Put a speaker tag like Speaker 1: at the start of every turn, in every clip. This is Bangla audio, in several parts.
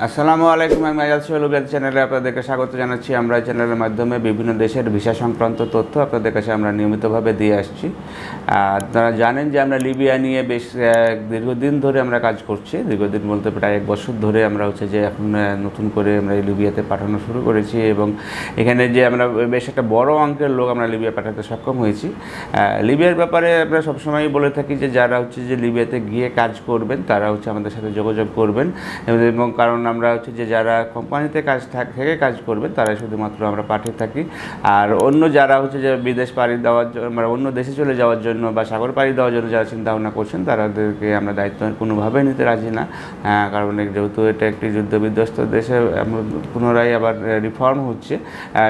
Speaker 1: আসসালামু আলাইকুম। আমি আজাদ সোহেল চ্যানেলে আপনাদেরকে স্বাগত জানাচ্ছি। আমরা এই চ্যানেলের মাধ্যমে বিভিন্ন দেশের ভিসা সংক্রান্ত তথ্য আপনাদের কাছে আমরা নিয়মিতভাবে দিয়ে আসছি। আপনারা জানেন যে আমরা লিবিয়া নিয়ে বেশ দীর্ঘদিন ধরে আমরা কাজ করছি। দীর্ঘদিন বলতে প্রায় 1 বছর ধরে আমরা যে এখন নতুন করে আমরা এই লিবিয়াতে পাঠানো শুরু করেছি এবং এখানে যে আমরা বেশ একটা বড় অঙ্কের লোক আমরা লিবিয়া পাঠাতে সক্ষম হয়েছি। লিবিয়ার ব্যাপারে আমরা সবসময়ই বলে থাকি যে যারা যে লিবিয়াতে গিয়ে কাজ করবেন তারা আমাদের সাথে যোগাযোগ করবেন এবং কারণ আমরা যে যারা কোম্পানিতে থেকে কাজ করবেন তারা শুধুমাত্র আমরা পাঠিয়ে থাকি। আর অন্য যারা যে বিদেশ পাড়ি দেওয়ার জন্য আমরা অন্য দেশে চলে যাওয়ার জন্য বা সাগর পাড়ি দেওয়ার জন্য যারা চিন্তা ভাবনা করছেন তাদেরকে আমরা দায়িত্ব কোনোভাবেই নিতে রাজি না। কারণ যেহেতু এটা একটি যুদ্ধবিধ্বস্ত দেশে পুনরায় আবার রিফর্ম হচ্ছে,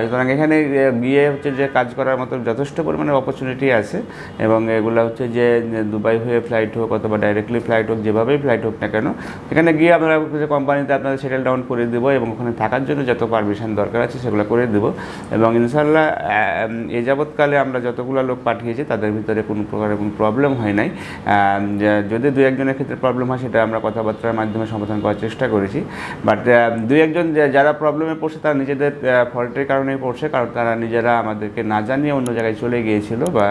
Speaker 1: সুতরাং এখানে গিয়ে যে কাজ করার মতো যথেষ্ট পরিমাণে অপরচুনিটি আছে এবং এগুলো যে দুবাই হয়ে ফ্লাইট হোক অথবা ডাইরেক্টলি ফ্লাইট হোক, যেভাবেই ফ্লাইট হোক না কেন, এখানে গিয়ে আমরা কোম্পানিতে আপনাদের সেটেল ডাউন করে দেবো এবং ওখানে থাকার জন্য যত পারমিশন দরকার আছে সেগুলো করে দেবো। এবং ইনশাল্লাহ এ যাবৎকালে আমরা যতগুলো লোক পাঠিয়েছি তাদের ভিতরে কোনো প্রকারের কোনো প্রবলেম হয় নাই। যদি 2-1জনের ক্ষেত্রে প্রবলেম হয় সেটা আমরা কথাবার্তার মাধ্যমে সমাধান করার চেষ্টা করেছি। বাট 2-1জন যারা প্রবলেমে পড়ছে তারা নিজেদের ফল্টের কারণেই পড়ছে, কারণ তারা নিজেরা আমাদেরকে না জানিয়ে অন্য জায়গায় চলে গিয়েছিল বা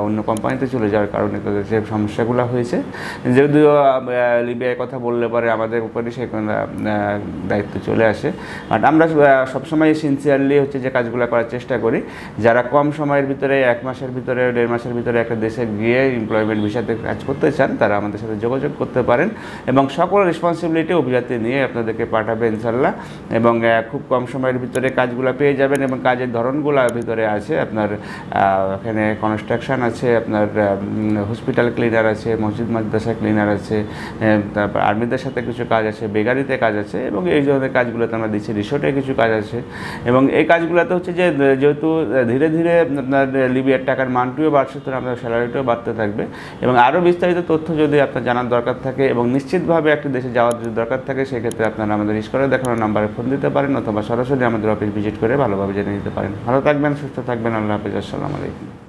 Speaker 1: অন্য কোম্পানিতে চলে যাওয়ার কারণে তাদের যে সমস্যাগুলো হয়েছে। যেহেতু লিবিয়ার কথা বললে পরে আমাদের উপরে সেই দায়িত্ব চলে আসে। বাট আমরা সবসময় সিনসিয়ারলি যে কাজগুলো করার চেষ্টা করি। যারা কম সময়ের ভিতরে 1 মাসের ভিতরে 1.5 মাসের ভিতরে একটা দেশে গিয়ে এমপ্লয়মেন্ট ভিসাতে কাজ করতে চান তারা আমাদের সাথে যোগাযোগ করতে পারেন এবং সকল রেসপন্সিবিলিটি অভিজাতে নিয়ে আপনাদেরকে পাঠাবে ইনশাল্লাহ। এবং খুব কম সময়ের ভিতরে কাজগুলো পেয়ে যাবেন এবং কাজের ধরনগুলো ভিতরে আছে আপনার এখানে কনস্ট্রাকশন আছে, আপনার হসপিটাল ক্লিনার আছে, মসজিদ মাদ্রাসা ক্লিনার আছে, তারপর আর্মিদের সাথে কিছু কাজ আছে, বেকারিতে কাজ আছে এবং এই ধরনের কাজগুলোতে আমরা দিচ্ছি। রিসোর্টে কিছু কাজ আছে এবং এই কাজগুলোতে যে যেহেতু ধীরে ধীরে আপনার লিবিয়ার টাকার মানটিও বাড়ছে তো আপনার স্যালারিটাও বাড়তে থাকবে। এবং আরও বিস্তারিত তথ্য যদি আপনার জানার দরকার থাকে এবং নিশ্চিতভাবে একটা দেশে যাওয়ার যদি দরকার থাকে সেক্ষেত্রে আপনারা আমাদের স্ক্রিনে দেখানো নাম্বারে ফোন দিতে পারেন অথবা সরাসরি আমাদের অফিস ভিজিট করে ভালোভাবে জেনে নিতে পারেন। ভালো থাকবেন, সুস্থ থাকবেন। আল্লাহ হাফেজ। আসসালামু আলাইকুম।